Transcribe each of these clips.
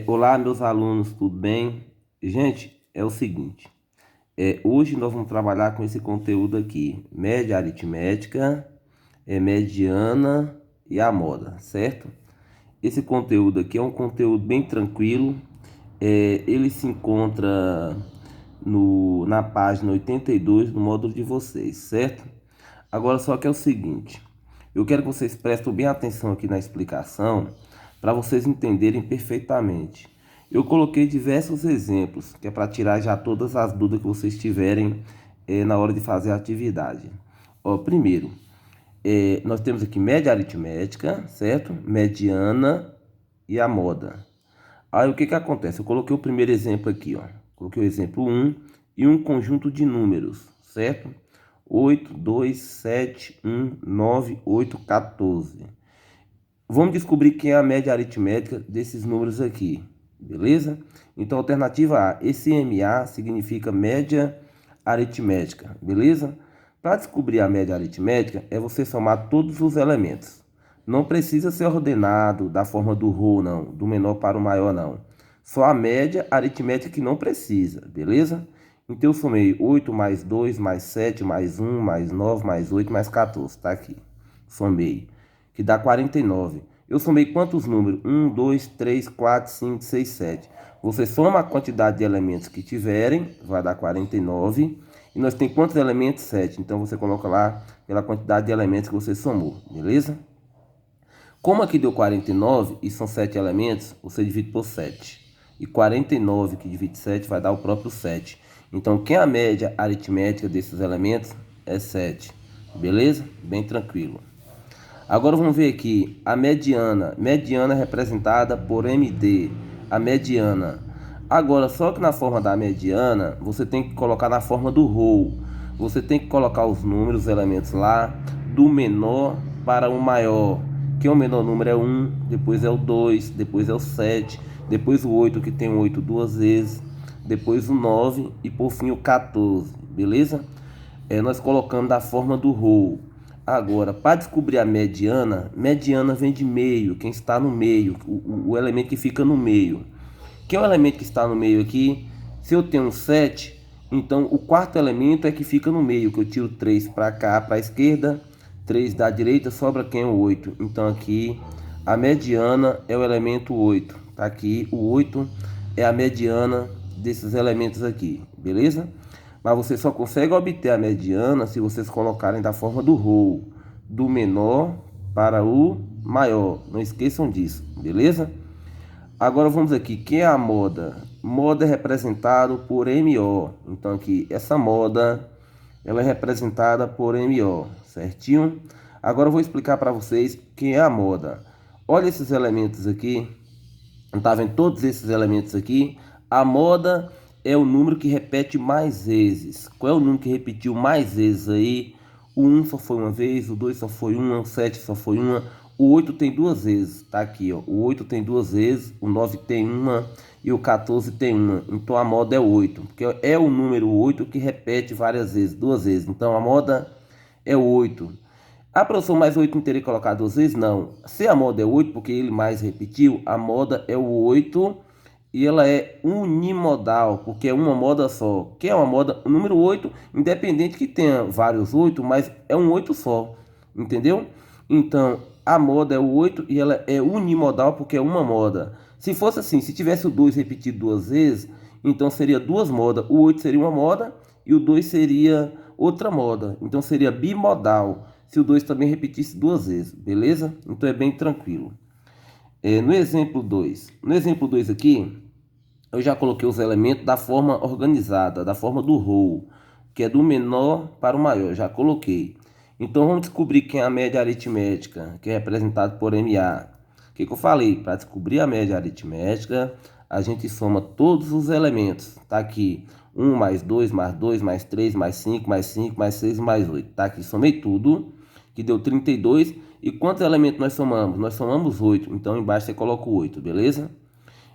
Olá, meus alunos, tudo bem? Gente, é o seguinte, hoje nós vamos trabalhar com esse conteúdo aqui, média aritmética, mediana e a moda, certo? Esse conteúdo aqui é um conteúdo bem tranquilo, ele se encontra na página 82 do módulo de vocês, certo? Agora só que é o seguinte, eu quero que vocês prestem bem atenção aqui na explicação para vocês entenderem perfeitamente. Eu coloquei diversos exemplos, que é para tirar já todas as dúvidas que vocês tiverem na hora de fazer a atividade. Ó, primeiro, nós temos aqui média aritmética, certo? Mediana e a moda. Aí o que que acontece? Eu coloquei o primeiro exemplo aqui, ó. Coloquei o exemplo 1 e um conjunto de números, certo? 8, 2, 7, 1, 9, 8, 14. Vamos descobrir quem é a média aritmética desses números aqui, beleza? Então, alternativa A, esse MA significa média aritmética, beleza? Para descobrir a média aritmética, é você somar todos os elementos. Não precisa ser ordenado da forma do rho, não, do menor para o maior, não. Só a média aritmética que não precisa, beleza? Então, eu somei 8 mais 2, mais 7, mais 1, mais 9, mais 8, mais 14, tá aqui. Somei, que dá 49. Eu somei quantos números? 1, 2, 3, 4, 5, 6, 7. Você soma a quantidade de elementos que tiverem, vai dar 49. E nós temos quantos elementos? 7. Então você coloca lá pela quantidade de elementos que você somou, beleza? Como aqui deu 49 e são 7 elementos, você divide por 7. E 49 que divide 7 vai dar o próprio 7. Então, quem é a média aritmética desses elementos? É 7. Beleza? Bem tranquilo. Agora vamos ver aqui a mediana. Mediana é representada por MD. A mediana. Agora, só que na forma da mediana, você tem que colocar na forma do rho. Você tem que colocar os números, os elementos lá, do menor para o maior. Que o menor número é 1, depois é o 2, depois é o 7, depois o 8, que tem o 8 duas vezes, depois o 9 e por fim o 14, beleza? Nós colocamos da forma do rho. Agora, para descobrir a mediana, mediana vem de meio, quem está no meio, o elemento que fica no meio. Quem é o elemento que está no meio aqui? Se eu tenho um 7, então o quarto elemento é que fica no meio, que eu tiro 3 para cá, para a esquerda, 3 da direita, sobra quem? O 8. Então aqui a mediana é o elemento 8. Tá aqui, o 8 é a mediana desses elementos aqui, beleza? Mas você só consegue obter a mediana se vocês colocarem da forma do rho, do menor para o maior. Não esqueçam disso, beleza? Agora vamos aqui, quem é a moda? Moda é representado por MO. Então aqui, essa moda, ela é representada por MO, certinho? Agora eu vou explicar para vocês quem é a moda. Olha esses elementos aqui, tá vendo todos esses elementos aqui? A moda é o número que repete mais vezes. Qual é o número que repetiu mais vezes aí? O 1 só foi uma vez, o 2 só foi uma, o 7 só foi uma, o 8 tem duas vezes, tá aqui, ó. O 8 tem duas vezes, o 9 tem uma e o 14 tem uma. Então a moda é 8, porque é o número 8 que repete várias vezes, duas vezes. Então a moda é 8. A professor mais 8 não teria colocado duas vezes? Não. Se a moda é 8, porque ele mais repetiu, a moda é o 8 e ela é unimodal, porque é uma moda só. Que é uma moda, o número 8, independente que tenha vários 8, mas é um 8 só. Entendeu? Então, a moda é o 8 e ela é unimodal porque é uma moda. Se fosse assim, se tivesse o 2 repetido duas vezes, então seria duas modas. O 8 seria uma moda e o 2 seria outra moda. Então seria bimodal se o 2 também repetisse duas vezes, beleza? Então é bem tranquilo. No exemplo 2 aqui, eu já coloquei os elementos da forma organizada, da forma do rho, que é do menor para o maior, já coloquei. Então vamos descobrir quem é a média aritmética, que é representado por MA. O que eu falei? Para descobrir a média aritmética, a gente soma todos os elementos. Tá aqui 1 mais 2 mais 2 mais 3 mais 5 mais 5 mais 6 mais 8. Tá aqui, somei tudo, que deu 32. E quantos elementos nós somamos? Nós somamos 8. Então embaixo você coloca o 8, beleza?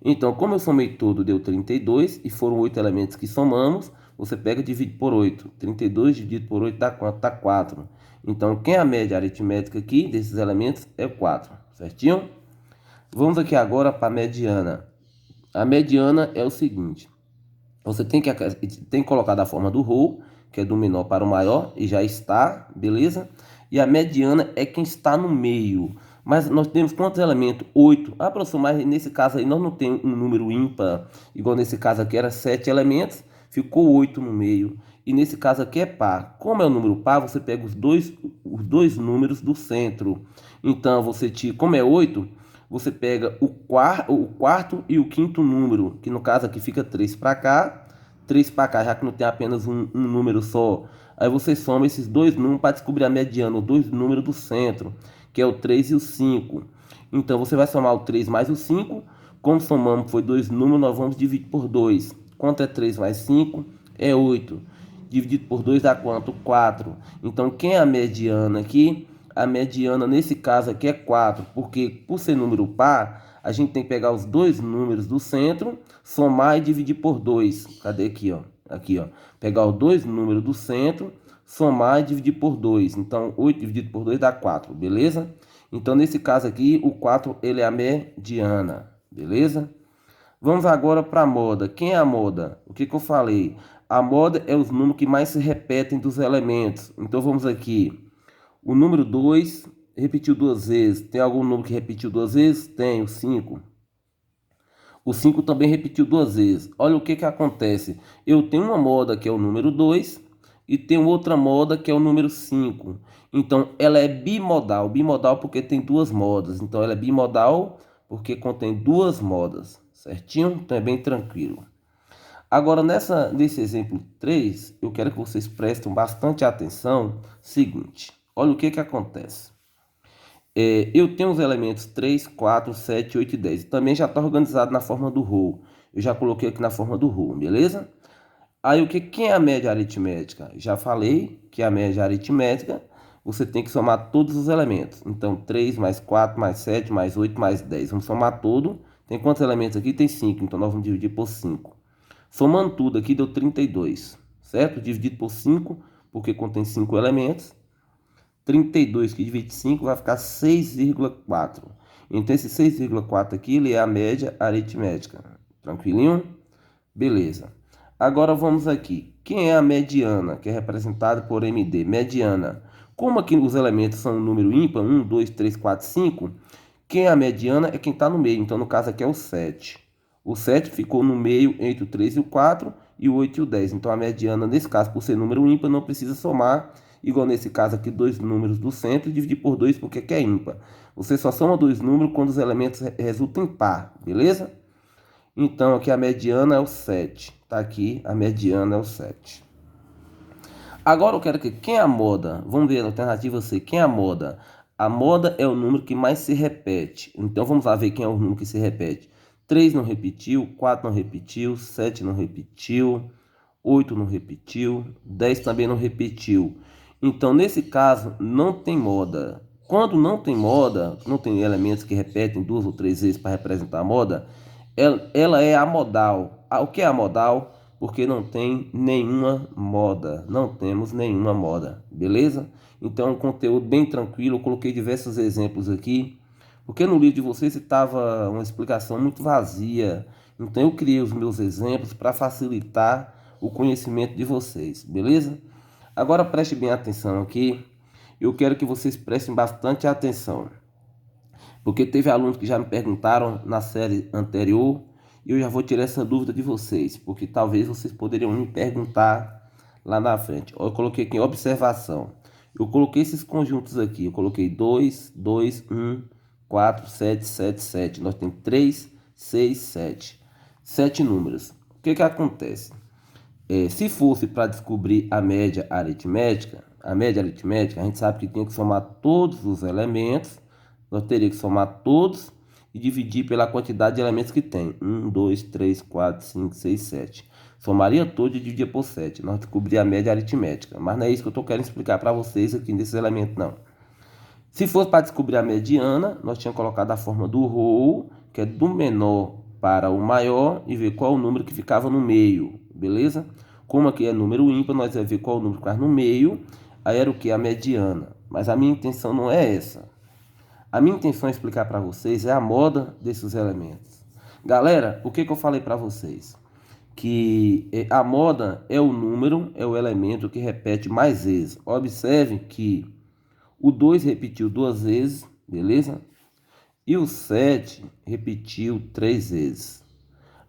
Então, como eu somei tudo, deu 32 e foram 8 elementos que somamos, você pega e divide por 8. 32 dividido por 8 dá quanto? Dá 4. Então, quem é a média aritmética aqui desses elementos é 4, certinho? Vamos aqui agora para a mediana. A mediana é o seguinte. Você tem que colocar da forma do rho, que é do menor para o maior, e já está, beleza? E a mediana é quem está no meio. Mas nós temos quantos elementos? 8. Ah, professor, mas nesse caso aí nós não temos um número ímpar, igual nesse caso aqui era 7 elementos, ficou 8 no meio. E nesse caso aqui é par. Como é o número par, você pega os dois números do centro. Então, como é 8, você pega o quarto e o quinto número, que no caso aqui fica 3 para cá, 3 para cá, já que não tem apenas um número só. Aí você soma esses dois números para descobrir a mediana, os dois números do centro, que é o 3 e o 5. Então você vai somar o 3 mais o 5. Como somamos foi dois números, nós vamos dividir por 2. Quanto é 3 mais 5? É 8. Dividido por 2 dá quanto? 4. Então quem é a mediana aqui? A mediana nesse caso aqui é 4, porque por ser número par, a gente tem que pegar os dois números do centro, somar e dividir por 2. Cadê aqui, ó? Aqui, ó. Pegar os dois números do centro, somar e dividir por 2. Então, 8 dividido por 2 dá 4, beleza? Então, nesse caso aqui, o 4 ele é a mediana, beleza? Vamos agora para a moda. Quem é a moda? O que eu falei? A moda é os números que mais se repetem dos elementos. Então, vamos aqui. O número 2 repetiu duas vezes. Tem algum número que repetiu duas vezes? Tem, o 5. O 5 também repetiu duas vezes. Olha o que acontece. Eu tenho uma moda que é o número 2 e tenho outra moda que é o número 5. Então, ela é bimodal. Bimodal porque tem duas modas. Então, ela é bimodal porque contém duas modas. Certinho? Então, é bem tranquilo. Agora, nesse exemplo 3, eu quero que vocês prestem bastante atenção. Seguinte, olha o que acontece. Eu tenho os elementos 3, 4, 7, 8 e 10. Também já está organizado na forma do rho. Eu já coloquei aqui na forma do rho, beleza? Aí, quem é a média aritmética? Já falei que a média aritmética, você tem que somar todos os elementos. Então, 3 mais 4 mais 7 mais 8 mais 10. Vamos somar tudo. Tem quantos elementos aqui? Tem 5. Então, nós vamos dividir por 5. Somando tudo aqui deu 32, certo? Dividido por 5, porque contém 5 elementos. 32 que divide 5 vai ficar 6,4. Então esse 6,4 aqui ele é a média aritmética. Tranquilinho? Beleza. Agora vamos aqui. Quem é a mediana, que é representada por MD? Mediana. Como aqui os elementos são um número ímpar, 1, 2, 3, 4, 5, quem é a mediana é quem está no meio. Então no caso aqui é o 7. O 7 ficou no meio entre o 3 e o 4 e o 8 e o 10. Então a mediana, nesse caso, por ser número ímpar, não precisa somar. Igual nesse caso aqui, dois números do centro e dividir por 2 porque aqui é ímpar. Você só soma dois números quando os elementos resultam em par, beleza? Então aqui a mediana é o 7. Tá aqui, a mediana é o 7. Agora eu quero que quem é a moda? Vamos ver a alternativa C. Quem é a moda? A moda é o número que mais se repete. Então vamos lá ver quem é o número que se repete. 3 não repetiu, 4 não repetiu, 7 não repetiu, 8 não repetiu, 10 também não repetiu. Então, nesse caso, não tem moda. Quando não tem moda, não tem elementos que repetem 2 ou 3 vezes para representar a moda, ela é amodal. O que é amodal? Porque não tem nenhuma moda. Não temos nenhuma moda, beleza? Então, é um conteúdo bem tranquilo. Eu coloquei diversos exemplos aqui. Porque no livro de vocês estava uma explicação muito vazia. Então eu criei os meus exemplos para facilitar o conhecimento de vocês, beleza? Agora preste bem atenção aqui. Eu quero que vocês prestem bastante atenção. Porque teve alunos que já me perguntaram na série anterior e eu já vou tirar essa dúvida de vocês. Porque talvez vocês poderiam me perguntar lá na frente. Eu coloquei aqui em observação. Eu coloquei esses conjuntos aqui. Eu coloquei 2, 2, 1... 4, 7, 7, 7. Nós temos 3, 6, 7. 7 números. O que acontece? Se fosse para descobrir a média aritmética, a gente sabe que tem que somar todos os elementos. Nós teríamos que somar todos e dividir pela quantidade de elementos que tem. 1, 2, 3, 4, 5, 6, 7. Somaria todos e dividia por 7. Nós descobrimos a média aritmética. Mas não é isso que eu estou querendo explicar para vocês aqui nesses elementos, não. Se fosse para descobrir a mediana, nós tínhamos colocado a forma do rho, que é do menor para o maior, e ver qual o número que ficava no meio, beleza? Como aqui é número ímpar, nós vamos ver qual o número que ficava no meio, aí era o que? A mediana. Mas a minha intenção não é essa. A minha intenção é explicar para vocês a moda desses elementos. Galera, o que eu falei para vocês? Que a moda é o número, é o elemento que repete mais vezes. Observe que o 2 repetiu 2 vezes, beleza? E o 7 repetiu 3 vezes.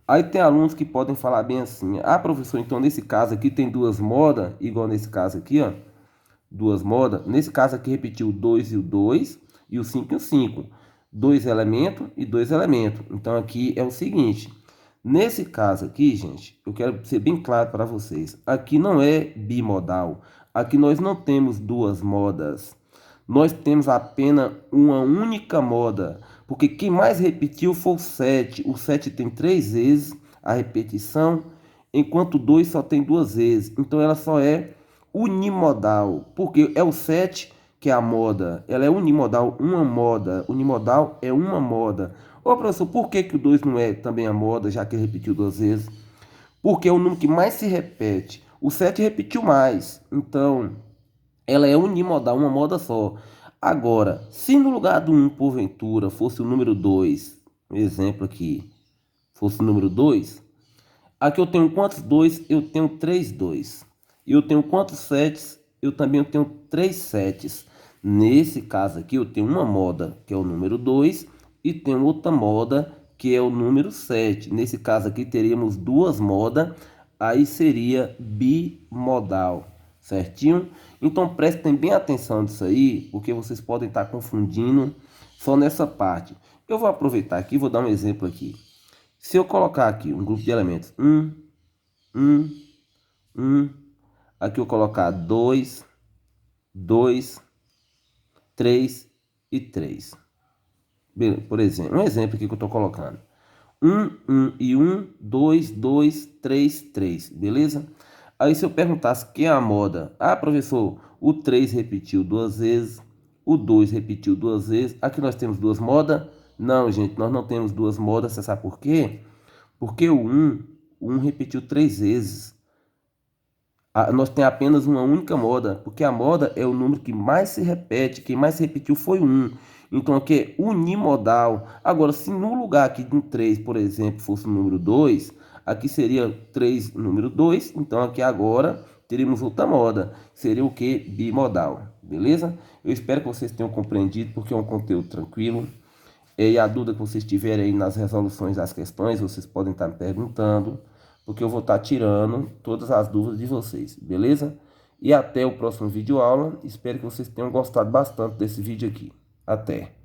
Aí tem alunos que podem falar bem assim: ah, professor, então nesse caso aqui tem duas modas, igual nesse caso aqui, ó. Duas modas. Nesse caso aqui repetiu o 2 e o 2, e o 5 e o 5. Dois elementos e dois elementos. Então aqui é o seguinte: nesse caso aqui, gente, eu quero ser bem claro para vocês. Aqui não é bimodal. Aqui nós não temos duas modas. Nós temos apenas uma única moda. Porque quem mais repetiu foi o 7. O 7 tem 3 vezes a repetição, enquanto o 2 só tem 2 vezes. Então ela só é unimodal. Porque é o 7 que é a moda. Ela é unimodal, uma moda. Unimodal é uma moda. Ô professor, por que o 2 não é também a moda, já que ele repetiu 2 vezes? Porque é o número que mais se repete. O 7 repetiu mais. Então, ela é unimodal, uma moda só. Agora, se no lugar do 1, porventura, fosse o número 2, um exemplo aqui, fosse o número 2, aqui eu tenho quantos 2? Eu tenho 3 2. E eu tenho quantos 7? Eu também tenho 3 7. Nesse caso aqui, eu tenho uma moda, que é o número 2, e tenho outra moda, que é o número 7. Nesse caso aqui, teríamos duas modas, aí seria bimodal, certinho? Então prestem bem atenção nisso aí, porque vocês podem estar confundindo só nessa parte. Eu vou aproveitar aqui, vou dar um exemplo aqui. Se eu colocar aqui um grupo de elementos, 1, 1, aqui eu colocar 2, 2, 3 e 3. Por exemplo, um exemplo aqui que eu estou colocando. 1, 1 e 1, 2, 2, 3, 3, beleza? Aí se eu perguntasse quem é a moda? Ah, professor, o 3 repetiu 2 vezes, o 2 repetiu 2 vezes. Aqui nós temos duas modas? Não, gente, nós não temos duas modas, você sabe por quê? Porque o 1 repetiu 3 vezes. Nós temos apenas uma única moda, porque a moda é o número que mais se repete, quem mais se repetiu foi o 1. Então aqui é unimodal. Agora, se no lugar aqui de um 3, por exemplo, fosse o número 2, aqui seria 3 número 2, então aqui agora teríamos outra moda, seria o que? Bimodal, beleza? Eu espero que vocês tenham compreendido, porque é um conteúdo tranquilo. E a dúvida que vocês tiverem aí nas resoluções das questões, vocês podem estar me perguntando, porque eu vou estar tirando todas as dúvidas de vocês, beleza? E até o próximo vídeo aula. Espero que vocês tenham gostado bastante desse vídeo aqui. Até!